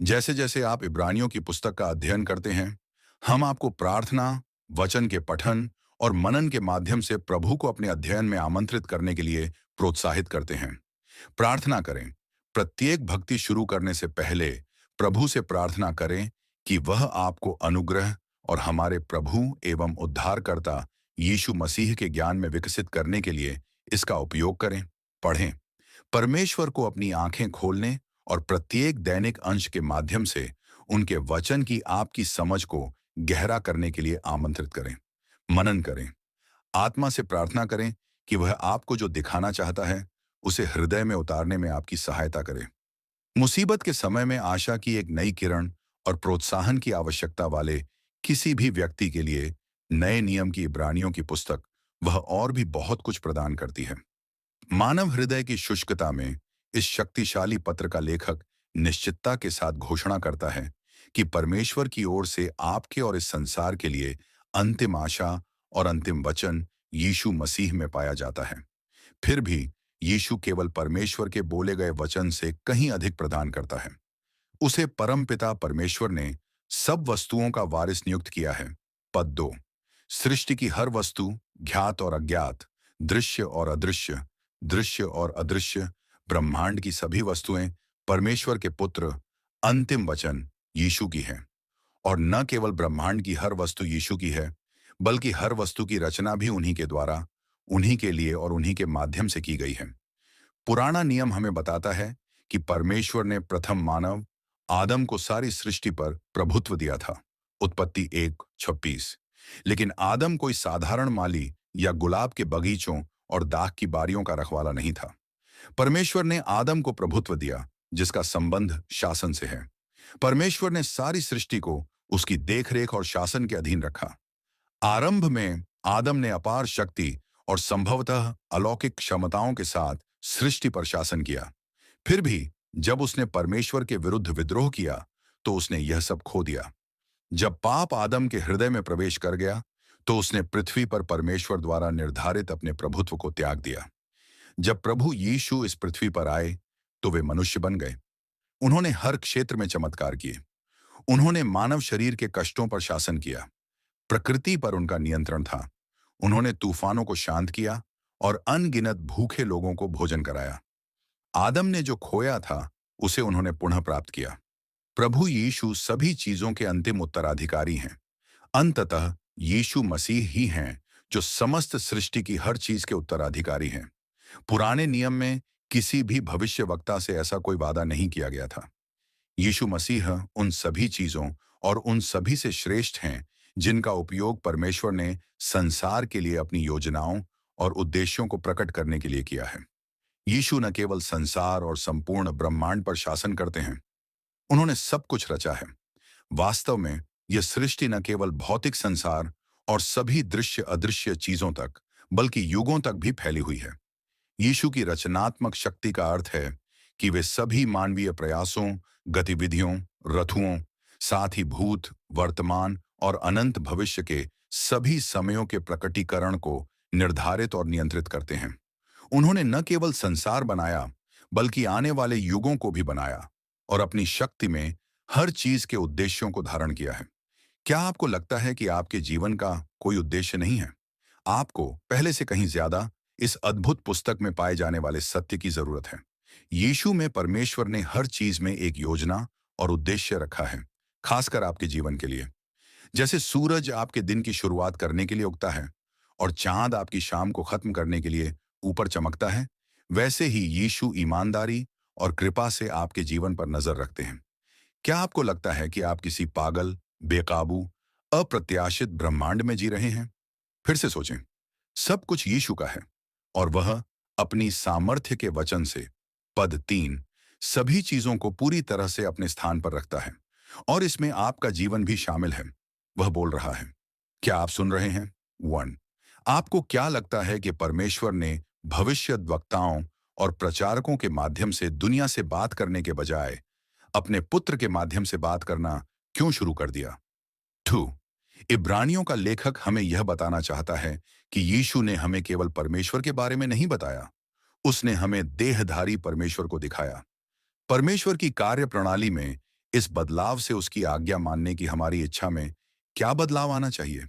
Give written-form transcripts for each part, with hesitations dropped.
जैसे जैसे आप इब्रानियों की पुस्तक का अध्ययन करते हैं, हम आपको प्रार्थना, वचन के पठन और मनन के माध्यम से प्रभु को अपने अध्ययन में आमंत्रित करने के लिए प्रोत्साहित करते हैं। प्रार्थना करें। प्रत्येक भक्ति शुरू करने से पहले प्रभु से प्रार्थना करें कि वह आपको अनुग्रह और हमारे प्रभु एवं उद्धारकर्ता यीशु मसीह के ज्ञान में विकसित करने के लिए इसका उपयोग करें। पढ़ें। परमेश्वर को अपनी आंखें खोलने और प्रत्येक दैनिक अंश के माध्यम से उनके वचन की आपकी समझ को गहरा करने के लिए आमंत्रित करें। मनन करें। आत्मा से प्रार्थना करें कि वह आपको जो दिखाना चाहता है उसे हृदय में उतारने में आपकी सहायता करे। मुसीबत के समय में आशा की एक नई किरण और प्रोत्साहन की आवश्यकता वाले किसी भी व्यक्ति के लिए नए नियम की इब्रानियों की पुस्तक वह और भी बहुत कुछ प्रदान करती है। मानव हृदय की शुष्कता में इस शक्तिशाली पत्र का लेखक निश्चितता के साथ घोषणा करता है कि परमेश्वर की ओर से आपके और इस संसार के लिए अंतिम आशा और अंतिम वचन यीशु मसीह में पाया जाता है। फिर भी यीशु केवल परमेश्वर के बोले गए वचन से कहीं अधिक प्रदान करता है। उसे परमपिता परमेश्वर ने सब वस्तुओं का वारिस नियुक्त किया है। पद 2। सृष्टि की हर वस्तु, ज्ञात और अज्ञात, दृश्य और अदृश्य, दृश्य और अदृश्य, ब्रह्मांड की सभी वस्तुएं परमेश्वर के पुत्र अंतिम वचन यीशु की है। और न केवल ब्रह्मांड की हर वस्तु यीशु की है, बल्कि हर वस्तु की रचना भी उन्हीं के द्वारा, उन्हीं के लिए और उन्हीं के माध्यम से की गई है। पुराना नियम हमें बताता है कि परमेश्वर ने प्रथम मानव आदम को सारी सृष्टि पर प्रभुत्व दिया था। उत्पत्ति 1:26। लेकिन आदम कोई साधारण माली या गुलाब के बगीचों और दाख की बारियों का रखवाला नहीं था। परमेश्वर ने आदम को प्रभुत्व दिया, जिसका संबंध शासन से है। परमेश्वर ने सारी सृष्टि को उसकी देखरेख और शासन के अधीन रखा। आरंभ में आदम ने अपार शक्ति और संभवतः अलौकिक क्षमताओं के साथ सृष्टि पर शासन किया। फिर भी जब उसने परमेश्वर के विरुद्ध विद्रोह किया, तो उसने यह सब खो दिया। जब पाप आदम के हृदय में प्रवेश कर गया, तो उसने पृथ्वी पर परमेश्वर द्वारा निर्धारित अपने प्रभुत्व को त्याग दिया। जब प्रभु यीशु इस पृथ्वी पर आए, तो वे मनुष्य बन गए। उन्होंने हर क्षेत्र में चमत्कार किए। उन्होंने मानव शरीर के कष्टों पर शासन किया। प्रकृति पर उनका नियंत्रण था। उन्होंने तूफानों को शांत किया और अनगिनत भूखे लोगों को भोजन कराया। आदम ने जो खोया था, उसे उन्होंने पुनः प्राप्त किया। प्रभु यीशु सभी चीजों के अंतिम उत्तराधिकारी हैं। अंततः यीशु मसीह ही हैं जो समस्त सृष्टि की हर चीज के उत्तराधिकारी हैं। पुराने नियम में किसी भी भविष्यवक्ता से ऐसा कोई वादा नहीं किया गया था। यीशु मसीह उन सभी चीजों और उन सभी से श्रेष्ठ हैं जिनका उपयोग परमेश्वर ने संसार के लिए अपनी योजनाओं और उद्देश्यों को प्रकट करने के लिए किया है। यीशु न केवल संसार और संपूर्ण ब्रह्मांड पर शासन करते हैं, उन्होंने सब कुछ रचा है। वास्तव में यह सृष्टि न केवल भौतिक संसार और सभी दृश्य अदृश्य चीजों तक, बल्कि युगों तक भी फैली हुई है। यीशु की रचनात्मक शक्ति का अर्थ है कि वे सभी मानवीय प्रयासों, गतिविधियों, रथुओं, साथ ही भूत, वर्तमान और अनंत भविष्य के सभी समयों के प्रकटीकरण को निर्धारित और नियंत्रित करते हैं। उन्होंने न केवल संसार बनाया, बल्कि आने वाले युगों को भी बनाया और अपनी शक्ति में हर चीज के उद्देश्यों को धारण किया है। क्या आपको लगता है कि आपके जीवन का कोई उद्देश्य नहीं है? आपको पहले से कहीं ज्यादा इस अद्भुत पुस्तक में पाए जाने वाले सत्य की जरूरत है। यीशु में परमेश्वर ने हर चीज में एक योजना और उद्देश्य रखा है, खासकर आपके जीवन के लिए। जैसे सूरज आपके दिन की शुरुआत करने के लिए उगता है और चांद आपकी शाम को खत्म करने के लिए ऊपर चमकता है, वैसे ही यीशु ईमानदारी और कृपा से आपके जीवन पर नजर रखते हैं। क्या आपको लगता है कि आप किसी पागल, बेकाबू, अप्रत्याशित ब्रह्मांड में जी रहे हैं? फिर से सोचें। सब कुछ यीशु का है और वह अपनी सामर्थ्य के वचन से, पद 3, सभी चीजों को पूरी तरह से अपने स्थान पर रखता है और इसमें आपका जीवन भी शामिल है। वह बोल रहा है। क्या आप सुन रहे हैं? 1। आपको क्या लगता है कि परमेश्वर ने भविष्यद्वक्ताओं और प्रचारकों के माध्यम से दुनिया से बात करने के बजाय अपने पुत्र के माध्यम से बात करना क्यों शुरू कर दिया? 2। इब्रानियों का लेखक हमें यह बताना चाहता है कि यीशु ने हमें केवल परमेश्वर के बारे में नहीं बताया, उसने हमें देहधारी परमेश्वर को दिखाया। परमेश्वर की कार्य प्रणाली में इस बदलाव से उसकी आज्ञा मानने की हमारी इच्छा में क्या बदलाव आना चाहिए?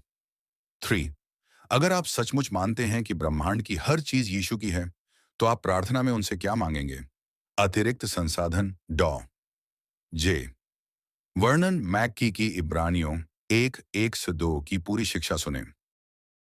3. अगर आप सचमुच मानते हैं कि ब्रह्मांड की हर चीज यीशु की है, तो आप प्रार्थना में उनसे क्या मांगेंगे? अतिरिक्त संसाधन डॉ जे वर्णन मैक्की की इब्रानियों 1:1 से 2 की पूरी शिक्षा सुने।